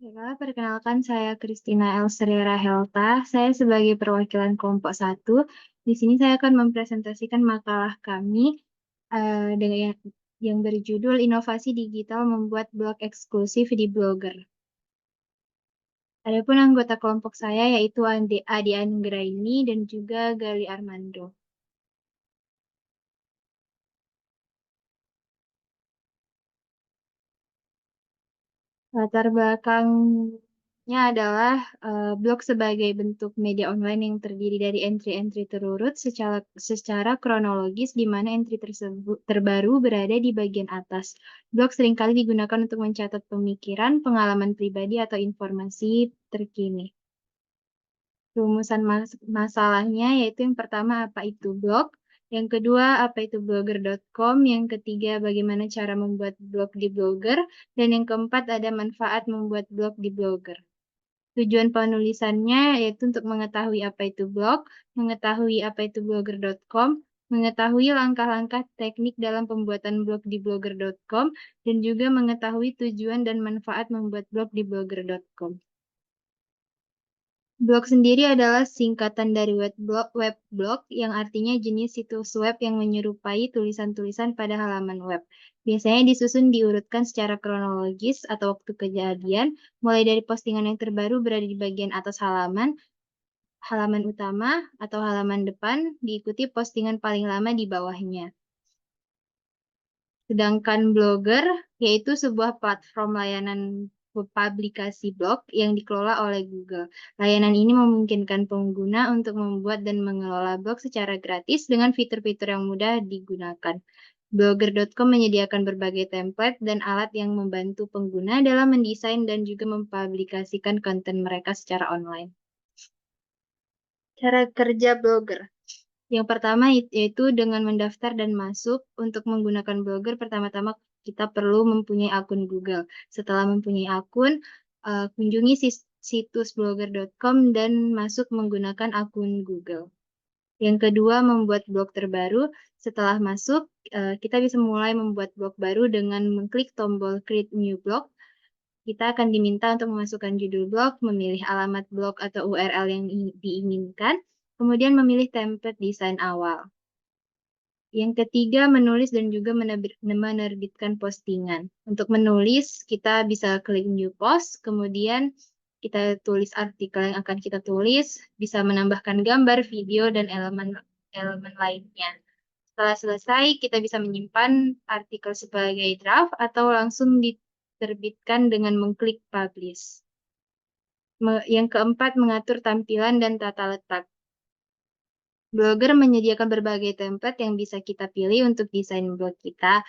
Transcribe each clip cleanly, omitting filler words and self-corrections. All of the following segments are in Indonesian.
Ya, perkenalkan saya Christina Elsriera Helta. Saya sebagai perwakilan kelompok satu. Di sini saya akan mempresentasikan makalah kami dengan yang berjudul Inovasi Digital Membuat Blog Eksklusif di Blogger. Adapun anggota kelompok saya yaitu Adi Anggraini dan juga Gali Armando. Latar belakangnya adalah blog sebagai bentuk media online yang terdiri dari entry-entry terurut secara kronologis di mana entry tersebut terbaru berada di bagian atas. Blog seringkali digunakan untuk mencatat pemikiran, pengalaman pribadi, atau informasi terkini. Rumusan masalahnya yaitu yang pertama apa itu blog, yang kedua apa itu blogger.com, yang ketiga bagaimana cara membuat blog di Blogger, dan yang keempat ada manfaat membuat blog di Blogger. Tujuan penulisannya yaitu untuk mengetahui apa itu blog, mengetahui apa itu blogger.com, mengetahui langkah-langkah teknik dalam pembuatan blog di blogger.com, dan juga mengetahui tujuan dan manfaat membuat blog di blogger.com. Blog sendiri adalah singkatan dari web blog yang artinya jenis situs web yang menyerupai tulisan-tulisan pada halaman web. Biasanya disusun diurutkan secara kronologis atau waktu kejadian, mulai dari postingan yang terbaru berada di bagian atas halaman utama atau halaman depan, diikuti postingan paling lama di bawahnya. Sedangkan Blogger yaitu sebuah platform layanan publikasi blog yang dikelola oleh Google. Layanan ini memungkinkan pengguna untuk membuat dan mengelola blog secara gratis dengan fitur-fitur yang mudah digunakan. Blogger.com menyediakan berbagai template dan alat yang membantu pengguna dalam mendesain dan juga mempublikasikan konten mereka secara online. Cara kerja Blogger. Yang pertama yaitu dengan mendaftar dan masuk. Untuk menggunakan Blogger, pertama-tama kita perlu mempunyai akun Google. Setelah mempunyai akun, kunjungi situs blogger.com dan masuk menggunakan akun Google. Yang kedua, membuat blog terbaru. Setelah masuk, kita bisa mulai membuat blog baru dengan mengklik tombol Create New Blog. Kita akan diminta untuk memasukkan judul blog, memilih alamat blog atau URL yang diinginkan, kemudian memilih template desain awal. Yang ketiga, menulis dan juga menerbitkan postingan. Untuk menulis, kita bisa klik new post, kemudian kita tulis artikel yang akan kita tulis, bisa menambahkan gambar, video, dan elemen lainnya. Setelah selesai, kita bisa menyimpan artikel sebagai draft atau langsung diterbitkan dengan mengklik publish. Yang keempat, mengatur tampilan dan tata letak. Blogger menyediakan berbagai template yang bisa kita pilih untuk desain blog kita.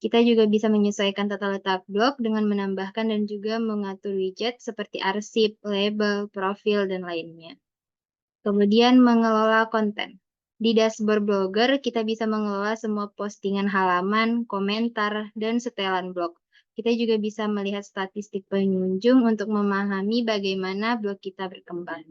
Kita juga bisa menyesuaikan tata letak blog dengan menambahkan dan juga mengatur widget seperti arsip, label, profil, dan lainnya. Kemudian mengelola konten. Di dashboard Blogger, kita bisa mengelola semua postingan halaman, komentar, dan setelan blog. Kita juga bisa melihat statistik pengunjung untuk memahami bagaimana blog kita berkembang.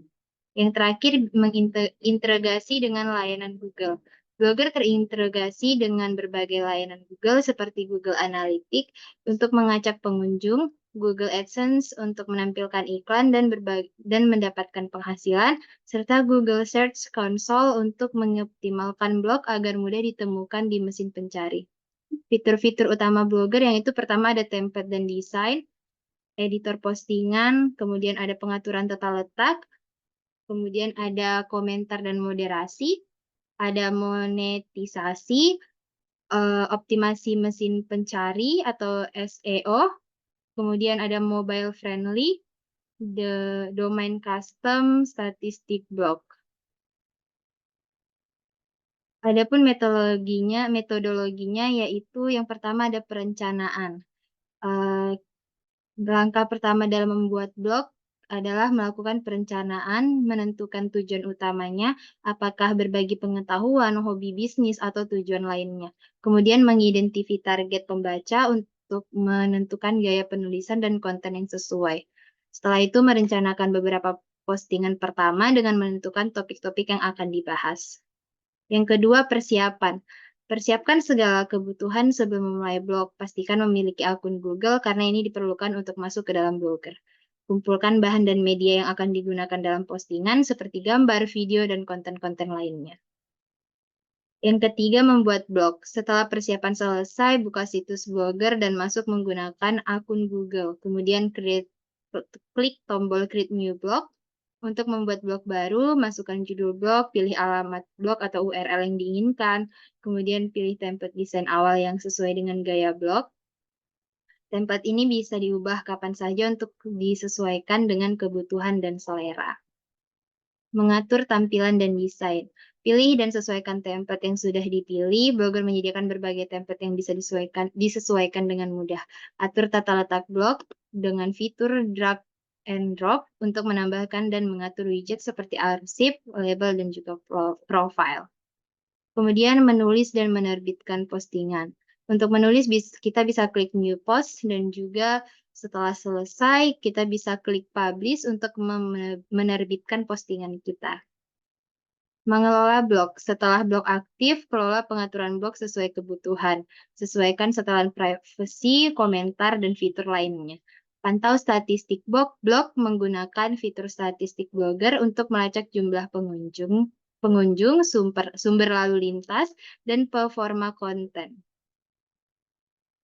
Yang terakhir, mengintegrasi dengan layanan Google. Blogger terintegrasi dengan berbagai layanan Google seperti Google Analytics untuk mengacak pengunjung, Google AdSense untuk menampilkan iklan dan mendapatkan penghasilan, serta Google Search Console untuk mengoptimalkan blog agar mudah ditemukan di mesin pencari. Fitur-fitur utama Blogger yang itu pertama ada template dan desain, editor postingan, kemudian ada pengaturan tata letak, kemudian ada komentar dan moderasi, ada monetisasi, optimasi mesin pencari atau SEO, kemudian ada mobile friendly, domain custom, statistik blog. Adapun metodologinya yaitu yang pertama ada perencanaan. Langkah pertama dalam membuat blog adalah melakukan perencanaan, menentukan tujuan utamanya, apakah berbagi pengetahuan, hobi bisnis, atau tujuan lainnya. Kemudian mengidentifikasi target pembaca untuk menentukan gaya penulisan dan konten yang sesuai. Setelah itu merencanakan beberapa postingan pertama dengan menentukan topik-topik yang akan dibahas. Yang kedua, persiapan. Persiapkan segala kebutuhan sebelum memulai blog. Pastikan memiliki akun Google karena ini diperlukan untuk masuk ke dalam Blogger. Kumpulkan bahan dan media yang akan digunakan dalam postingan seperti gambar, video, dan konten-konten lainnya. Yang ketiga, membuat blog. Setelah persiapan selesai, buka situs Blogger dan masuk menggunakan akun Google. Kemudian klik tombol Create New Blog. Untuk membuat blog baru, masukkan judul blog, pilih alamat blog atau URL yang diinginkan, kemudian pilih template desain awal yang sesuai dengan gaya blog. Template ini bisa diubah kapan saja untuk disesuaikan dengan kebutuhan dan selera. Mengatur tampilan dan desain. Pilih dan sesuaikan template yang sudah dipilih. Blogger menyediakan berbagai template yang bisa disesuaikan dengan mudah. Atur tata letak blog dengan fitur drag and drop untuk menambahkan dan mengatur widget seperti arsip, label, dan juga profile. Kemudian menulis dan menerbitkan postingan. Untuk menulis kita bisa klik new post dan juga setelah selesai kita bisa klik publish untuk menerbitkan postingan kita. Mengelola blog. Setelah blog aktif, kelola pengaturan blog sesuai kebutuhan. Sesuaikan setelan privasi, komentar, dan fitur lainnya. Pantau statistik blog menggunakan fitur statistik Blogger untuk melacak jumlah pengunjung, sumber lalu lintas, dan performa konten.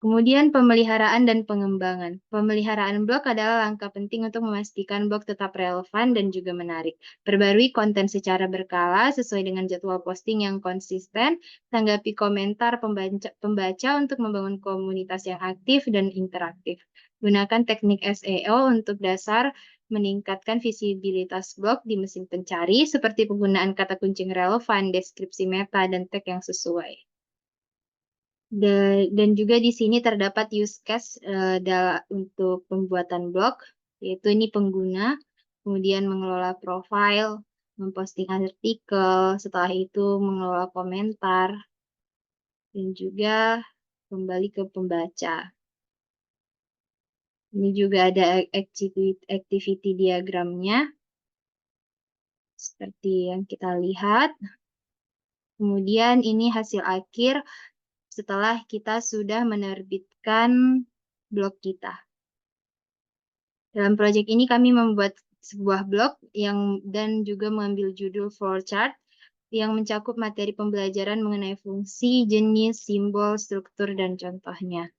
Kemudian pemeliharaan dan pengembangan. Pemeliharaan blog adalah langkah penting untuk memastikan blog tetap relevan dan juga menarik. Perbarui konten secara berkala sesuai dengan jadwal posting yang konsisten, tanggapi komentar pembaca untuk membangun komunitas yang aktif dan interaktif. Gunakan teknik SEO untuk dasar meningkatkan visibilitas blog di mesin pencari seperti penggunaan kata kunci yang relevan, deskripsi meta, dan tag yang sesuai. Dan juga di sini terdapat use case untuk pembuatan blog, yaitu ini pengguna, kemudian mengelola profile, memposting artikel, setelah itu mengelola komentar, dan juga kembali ke pembaca. Ini juga ada activity diagramnya, seperti yang kita lihat. Kemudian ini hasil akhir setelah kita sudah menerbitkan blog kita. Dalam proyek ini kami membuat sebuah blog dan juga mengambil judul flowchart yang mencakup materi pembelajaran mengenai fungsi, jenis, simbol, struktur, dan contohnya.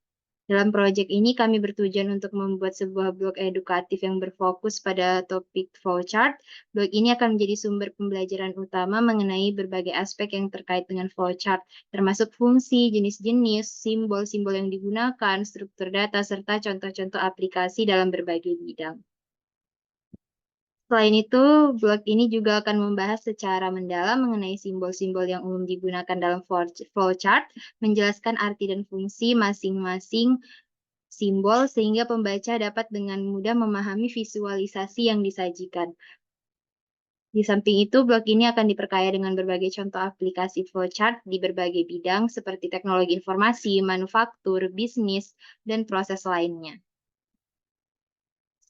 Dalam proyek ini kami bertujuan untuk membuat sebuah blog edukatif yang berfokus pada topik flowchart. Blog ini akan menjadi sumber pembelajaran utama mengenai berbagai aspek yang terkait dengan flowchart, termasuk fungsi, jenis-jenis, simbol-simbol yang digunakan, struktur data, serta contoh-contoh aplikasi dalam berbagai bidang. Selain itu, blog ini juga akan membahas secara mendalam mengenai simbol-simbol yang umum digunakan dalam flowchart, menjelaskan arti dan fungsi masing-masing simbol sehingga pembaca dapat dengan mudah memahami visualisasi yang disajikan. Di samping itu, blog ini akan diperkaya dengan berbagai contoh aplikasi flowchart di berbagai bidang seperti teknologi informasi, manufaktur, bisnis, dan proses lainnya.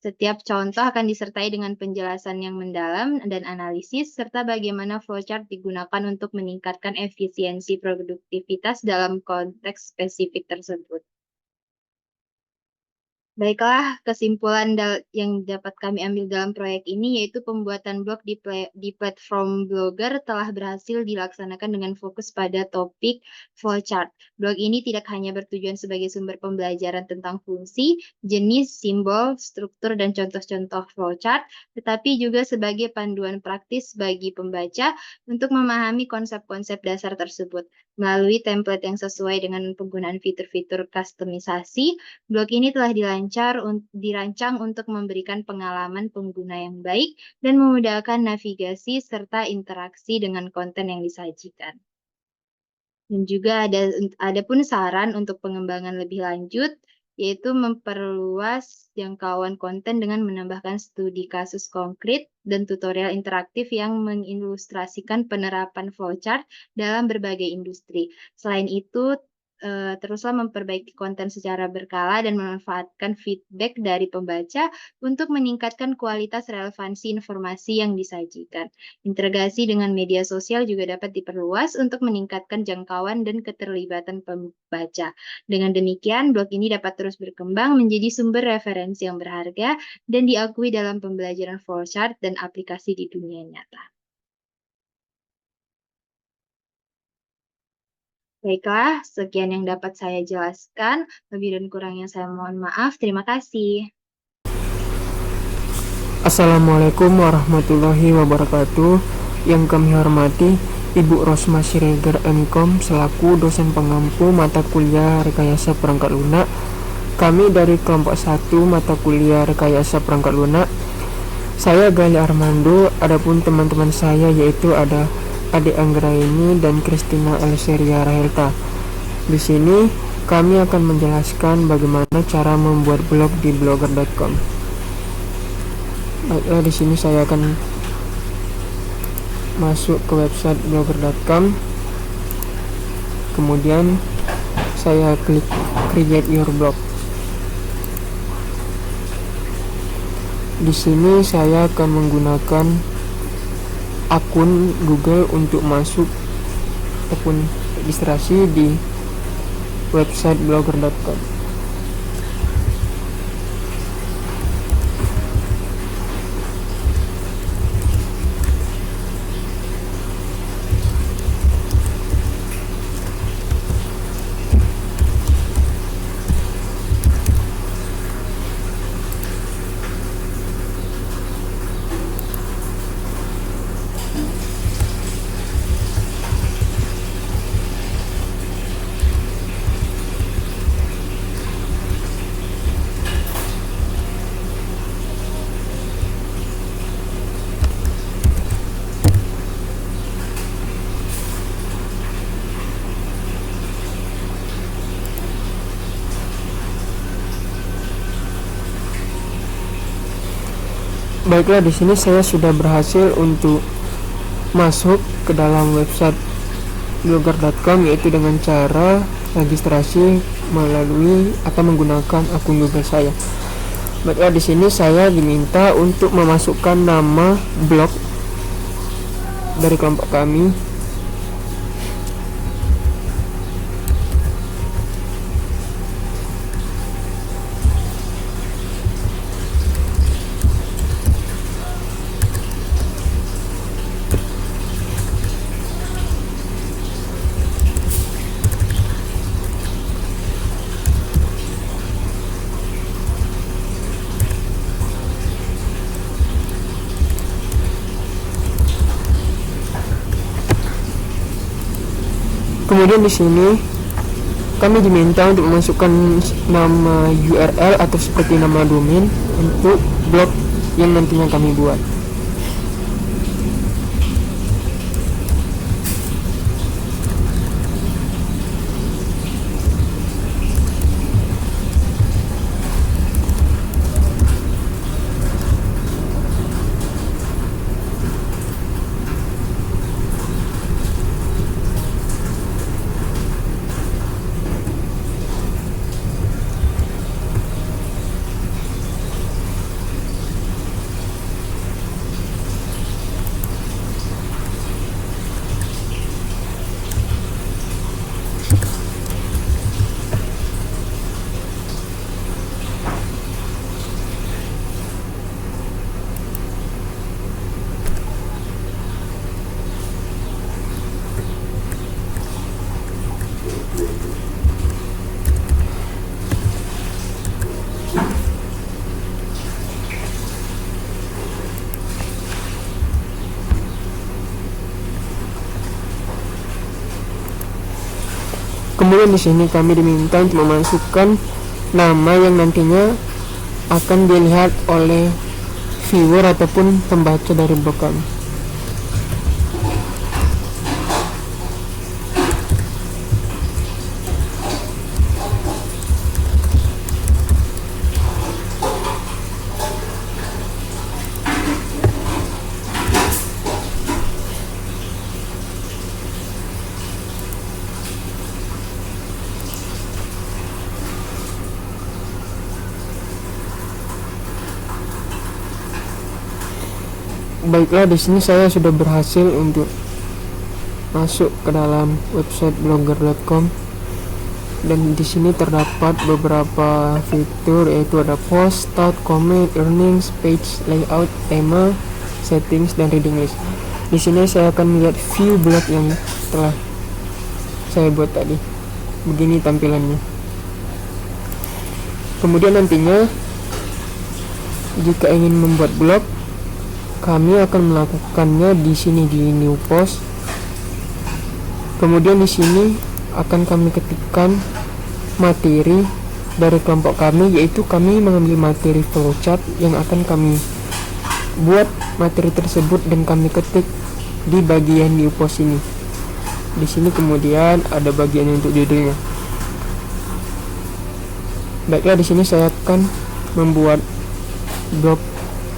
Setiap contoh akan disertai dengan penjelasan yang mendalam dan analisis, serta bagaimana flowchart digunakan untuk meningkatkan efisiensi produktivitas dalam konteks spesifik tersebut. Baiklah, kesimpulan yang dapat kami ambil dalam proyek ini yaitu pembuatan blog di platform Blogger telah berhasil dilaksanakan dengan fokus pada topik flowchart. Blog ini tidak hanya bertujuan sebagai sumber pembelajaran tentang fungsi, jenis, simbol, struktur, dan contoh-contoh flowchart, tetapi juga sebagai panduan praktis bagi pembaca untuk memahami konsep-konsep dasar tersebut. Melalui template yang sesuai dengan penggunaan fitur-fitur kustomisasi, blog ini telah dirancang untuk memberikan pengalaman pengguna yang baik dan memudahkan navigasi serta interaksi dengan konten yang disajikan. Dan juga ada pun saran untuk pengembangan lebih lanjut, yaitu memperluas jangkauan konten dengan menambahkan studi kasus konkret dan tutorial interaktif yang mengilustrasikan penerapan flowchart dalam berbagai industri. Selain itu, teruslah memperbaiki konten secara berkala dan memanfaatkan feedback dari pembaca untuk meningkatkan kualitas relevansi informasi yang disajikan. Integrasi dengan media sosial juga dapat diperluas untuk meningkatkan jangkauan dan keterlibatan pembaca. Dengan demikian, blog ini dapat terus berkembang menjadi sumber referensi yang berharga dan diakui dalam pembelajaran flowchart dan aplikasi di dunia nyata. Baiklah, sekian yang dapat saya jelaskan. Lebih dan kurangnya saya mohon maaf. Terima kasih. Assalamualaikum warahmatullahi wabarakatuh. Yang kami hormati Ibu Rosma Siregar MKom selaku dosen pengampu mata kuliah Rekayasa Perangkat Lunak. Kami dari kelompok 1 mata kuliah Rekayasa Perangkat Lunak. Saya Gali Armando, adapun teman-teman saya yaitu ada Ade Anggraini dan Christina Elseria Rahelta. Di sini kami akan menjelaskan bagaimana cara membuat blog di blogger.com. Baiklah, di sini saya akan masuk ke website blogger.com. Kemudian saya klik create your blog. Di sini saya akan menggunakan akun Google untuk masuk ataupun registrasi di website blogger.com. Baiklah, di sini saya sudah berhasil untuk masuk ke dalam website blogger.com, yaitu dengan cara registrasi melalui atau menggunakan akun Google saya. Baiklah, di sini saya diminta untuk memasukkan nama blog dari kelompok kami. Kemudian di sini kami diminta untuk memasukkan nama URL atau seperti nama domain untuk blog yang nantinya kami buat. Kemudian di sini kami diminta untuk memasukkan nama yang nantinya akan dilihat oleh viewer ataupun pembaca dari blog kami. Baiklah, di sini saya sudah berhasil untuk masuk ke dalam website blogger.com, dan di sini terdapat beberapa fitur, yaitu ada post, start, comment, earnings, page layout, tema, settings, dan reading list. Di sini saya akan melihat view blog yang telah saya buat tadi. Begini tampilannya. Kemudian nantinya jika ingin membuat blog, kami akan melakukannya di sini di new post. Kemudian di sini akan kami ketikkan materi dari kelompok kami, yaitu kami mengambil materi flowchart yang akan kami buat materi tersebut dan kami ketik di bagian new post ini. Di sini kemudian ada bagian untuk judulnya. Baiklah, di sini saya akan membuat blog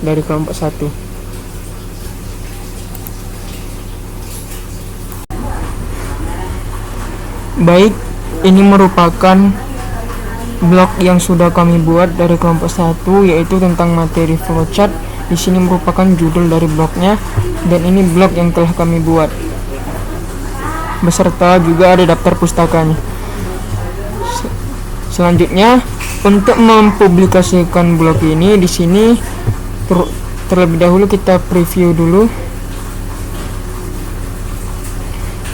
dari kelompok 1. Baik, ini merupakan blog yang sudah kami buat dari kelompok 1, yaitu tentang materi flowchart. Di sini merupakan judul dari blognya, dan ini blog yang telah kami buat. Beserta juga ada daftar pustakanya. Selanjutnya, untuk mempublikasikan blog ini, di sini terlebih dahulu kita preview dulu.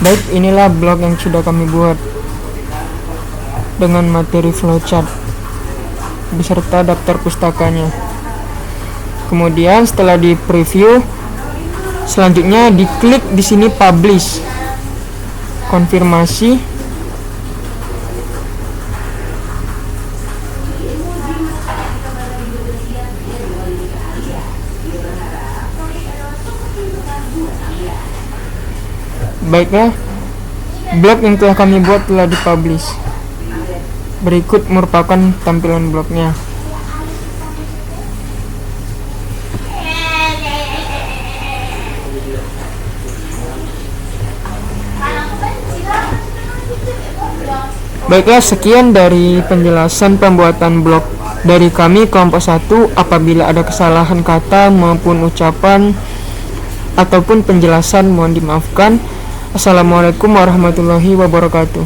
Baik, inilah blog yang sudah kami buat dengan materi flowchart beserta daftar pustakanya. Kemudian setelah di preview, selanjutnya diklik di sini publish, konfirmasi. Baiklah, blog yang telah kami buat telah dipublish. Berikut merupakan tampilan blognya. Baiklah, sekian dari penjelasan pembuatan blog dari kami kelompok 1. Apabila ada kesalahan kata maupun ucapan ataupun penjelasan, mohon dimaafkan. Assalamualaikum warahmatullahi wabarakatuh.